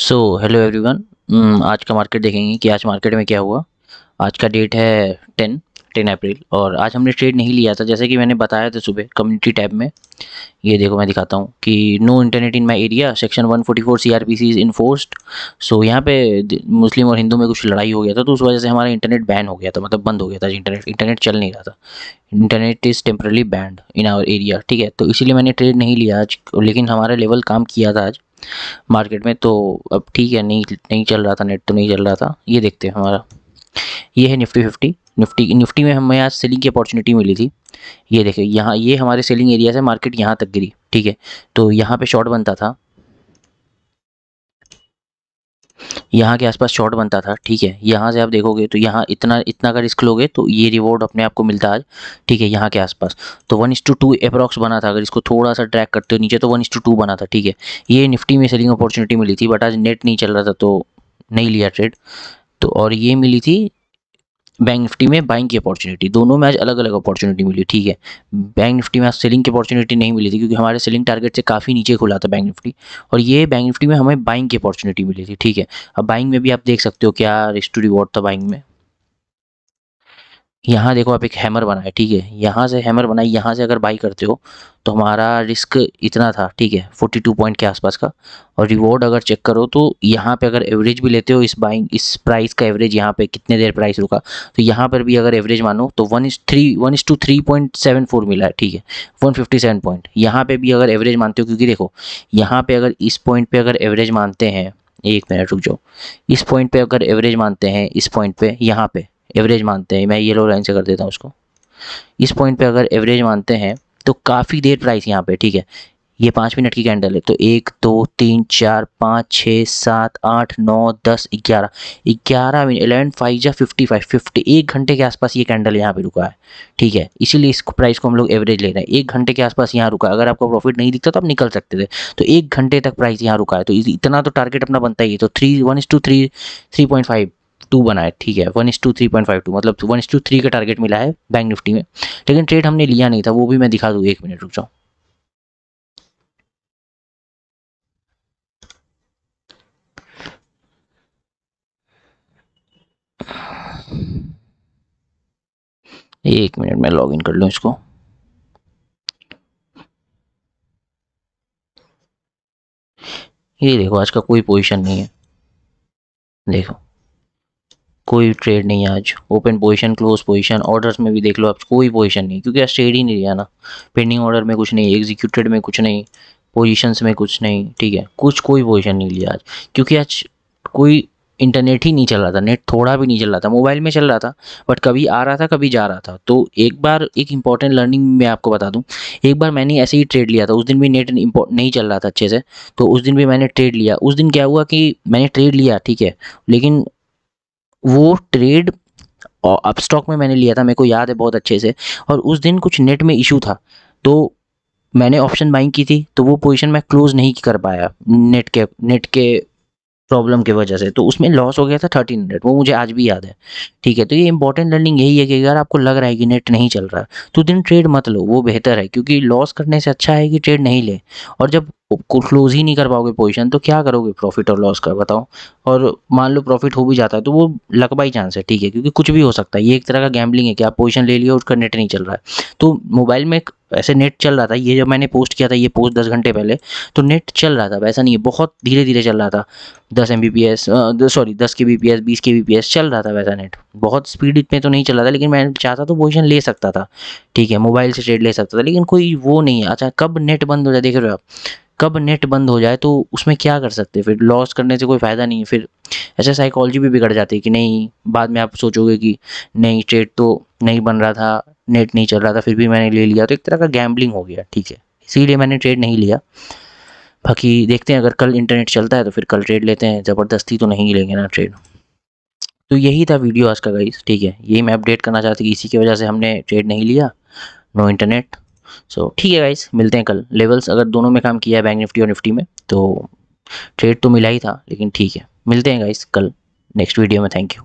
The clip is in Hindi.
So hello everyone. आज का मार्केट देखेंगे कि आज मार्केट में क्या हुआ। आज का डेट है 10 अप्रैल और आज हमने ट्रेड नहीं लिया था, जैसे कि मैंने बताया था सुबह कम्युनिटी टैब में। ये देखो मैं दिखाता हूँ कि no internet in my area, section 144 CrPC is enforced. So यहाँ पे मुस्लिम और हिंदू में कुछ लड़ाई हो गया था, तो उस वजह से हमारा इंटरनेट बैन हो गया था, मतलब बंद हो गया था। इंटरनेट चल नहीं रहा था। Internet is temporarily banned in our area, ठीक है। तो इसीलिए मैंने ट्रेड नहीं लिया आज, लेकिन हमारा लेवल काम किया था आज मार्केट में। तो अब ठीक है, नहीं नहीं चल रहा था, नेट तो नहीं चल रहा था। ये देखते हैं हमारा, ये है निफ्टी 50। निफ्टी में हमें आज सेलिंग की अपॉर्चुनिटी मिली थी। ये देखिए यहाँ, ये हमारे सेलिंग एरिया से मार्केट यहाँ तक गिरी, ठीक है। तो यहाँ पे शॉर्ट बनता था, यहाँ के आसपास शॉर्ट बनता था, ठीक है। यहाँ से आप देखोगे तो यहाँ इतना इतना का रिस्क लोगे तो ये रिवॉर्ड अपने आप को मिलता है आज, ठीक है। यहाँ के आसपास तो 1:2 अप्रॉक्स बना था। अगर इसको थोड़ा सा ट्रैक करते हो नीचे तो 1:2 बना था, ठीक है। ये निफ्टी में सेलिंग अपॉर्चुनिटी मिली थी, बट आज नेट नहीं चल रहा था तो नहीं लिया ट्रेड। तो और ये मिली थी बैंक निफ्टी में बाइंग की अपॉर्चुनिटी। दोनों में आज अलग अलग अपॉर्चुनिटी मिली, ठीक है। बैंक निफ्टी में आज सेलिंग की अपॉर्चुनिटी नहीं मिली थी, क्योंकि हमारे सेलिंग टारगेट से काफ़ी नीचे खुला था बैंक निफ्टी। और ये बैंक निफ्टी में हमें बाइंग की अपॉर्चुनिटी मिली थी, ठीक है। अब बाइंग में भी आप देख सकते हो क्या रिस्क टू रिवॉर्ड था बाइंग में। यहाँ देखो आप, एक हैमर बना है, ठीक है। यहाँ से हैमर बनाई, यहाँ से अगर बाई करते हो तो हमारा रिस्क इतना था, ठीक है, 42 पॉइंट के आसपास का। और रिवॉर्ड अगर चेक करो तो यहाँ पे अगर एवरेज भी लेते हो, इस प्राइस का एवरेज यहाँ पे कितने देर प्राइस रुका, तो यहाँ पर भी अगर एवरेज मानो तो 1:3.74 मिला है, ठीक है। 157 पॉइंट यहाँ पे भी अगर एवरेज मानते हो, क्योंकि देखो यहाँ पे अगर इस पॉइंट पे अगर एवरेज मानते हैं, एक मिनट रुक जाओ, इस पॉइंट पे अगर एवरेज मानते हैं, इस पॉइंट पे यहाँ पे एवरेज मानते हैं, मैं येलो लाइन से कर देता हूँ उसको। इस पॉइंट पे अगर एवरेज मानते हैं तो काफ़ी देर प्राइस यहाँ पे, ठीक है। ये 5 मिनट की कैंडल है, तो 1 2 3 4 5 6 7 8 9 10 11 11 11 5 जा 55 एक घंटे के आसपास ये कैंडल यहाँ पे रुका है, ठीक है। इसीलिए इस प्राइस को हम लोग एवरेज ले रहे हैं। एक घंटे के आसपास यहाँ रुका। अगर आपको प्रॉफिट नहीं दिखता तो आप निकल सकते थे। तो एक घंटे तक प्राइस यहाँ रुका है, तो इतना तो टारगेट अपना बनता ही है। तो 3:1:3.52 बना है, ठीक है। 1:3.52 मतलब 1:3 का टारगेट मिला है बैंक निफ्टी में, लेकिन ट्रेड हमने लिया नहीं था। वो भी मैं दिखा दूँ, एक मिनट रुक जाओ। एक मिनट में लॉग इन कर लूँ इसको। ये देखो आज का कोई पोजीशन नहीं है, देखो कोई ट्रेड नहीं है आज। Open position, close position, orders में भी देख लो आप, कोई पोजीशन नहीं, क्योंकि आज ट्रेड ही नहीं लिया ना। पेंडिंग ऑर्डर में कुछ नहीं, एग्जीक्यूटेड में कुछ नहीं, पोजीशंस में कुछ नहीं, ठीक है। कोई पोजीशन नहीं लिया आज, क्योंकि आज कोई इंटरनेट ही नहीं चल रहा था। नेट थोड़ा भी नहीं चल रहा था, मोबाइल में चल रहा था, बट कभी आ रहा था कभी जा रहा था। तो एक बार एक इंपॉर्टेंट लर्निंग मैं आपको बता दूं, एक बार मैंने ऐसे ही ट्रेड लिया था। उस दिन भी नेट नहीं चल रहा था अच्छे से, तो उस दिन भी मैंने ट्रेड लिया। उस दिन क्या हुआ कि मैंने ट्रेड लिया, ठीक है, लेकिन वो ट्रेड अप स्टॉक में मैंने लिया था, मेरे को याद है बहुत अच्छे से। और उस दिन कुछ नेट में इशू था, तो मैंने ऑप्शन बाइंग की थी, तो वो पोजीशन मैं क्लोज नहीं कर पाया नेट के प्रॉब्लम की वजह से। तो उसमें लॉस हो गया था 1300, वो मुझे आज भी याद है, ठीक है। तो ये इंपॉर्टेंट लर्निंग यही है कि अगर आपको लग रहा है कि नेट नहीं चल रहा है तो दिन ट्रेड मत लो, वो बेहतर है। क्योंकि लॉस करने से अच्छा है कि ट्रेड नहीं ले। और जब क्लोज ही नहीं कर पाओगे पोजीशन तो क्या करोगे प्रॉफिट और लॉस का, बताओ। और मान लो प्रॉफिट हो भी जाता है तो वो लकबा ही चांस है, ठीक है, क्योंकि कुछ भी हो सकता है। ये एक तरह का गैम्बलिंग है कि आप पोजीशन ले लियो, उसका नेट नहीं चल रहा है। तो मोबाइल में ऐसे नेट चल रहा था, ये जब मैंने पोस्ट किया था, ये पोस्ट 10 घंटे पहले, तो नेट चल रहा था, वैसा नहीं है, बहुत धीरे धीरे चल रहा था। 10 Mbps, सॉरी 10 kbps 20 kbps चल रहा था वैसा नेट। बहुत स्पीड में तो नहीं चल रहा था, लेकिन मैं चाहता तो पोजीशन ले सकता था, ठीक है, मोबाइल से ट्रेड ले सकता था, लेकिन कोई वो नहीं है। अच्छा, कब नेट बंद हो जाए, देख रहे हो आप, कब नेट बंद हो जाए तो उसमें क्या कर सकते हैं, फिर लॉस करने से कोई फ़ायदा नहीं है। फिर ऐसे साइकोलॉजी भी बिगड़ जाती है कि नहीं, बाद में आप सोचोगे कि नहीं ट्रेड तो नहीं बन रहा था, नेट नहीं चल रहा था, फिर भी मैंने ले लिया, तो एक तरह का गैम्बलिंग हो गया, ठीक है। इसीलिए मैंने ट्रेड नहीं लिया। बाकी देखते हैं, अगर कल इंटरनेट चलता है तो फिर कल ट्रेड लेते हैं, ज़बरदस्ती तो नहीं लेंगे ना ट्रेड। तो यही था वीडियो आज का गाइस, ठीक है। यही मैं अपडेट करना चाहती कि इसी की वजह से हमने ट्रेड नहीं लिया, नो इंटरनेट। सो ठीक है गाइस, मिलते हैं कल। लेवल्स अगर दोनों में काम किया है, बैंक निफ्टी और निफ्टी में, तो ट्रेड तो मिला ही था, लेकिन ठीक है, मिलते हैं गाइस कल नेक्स्ट वीडियो में। Thank you.